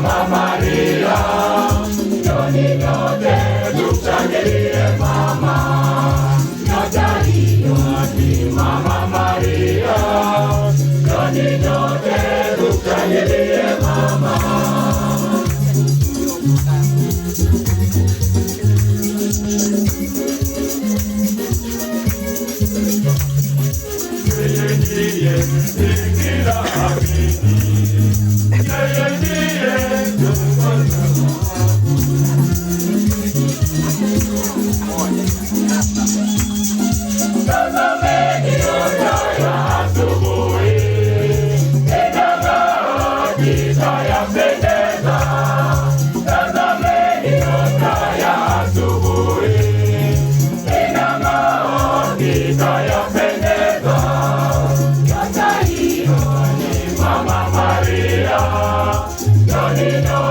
Mama Maria, njoni nyote tumshangilie mama. Nyota hiyo ni Mama Maria, njoni nyote tumshangilie mama. Yeye ndiye Bikira Amini, yeye ndiye tazameni nyota ya asubuhi, inang'aa giza yapendeza. Tazameni nyota ya asubuhi, inang'aa giza yapendeza. Nyota hiyo ni Mama Maria, njoni nyote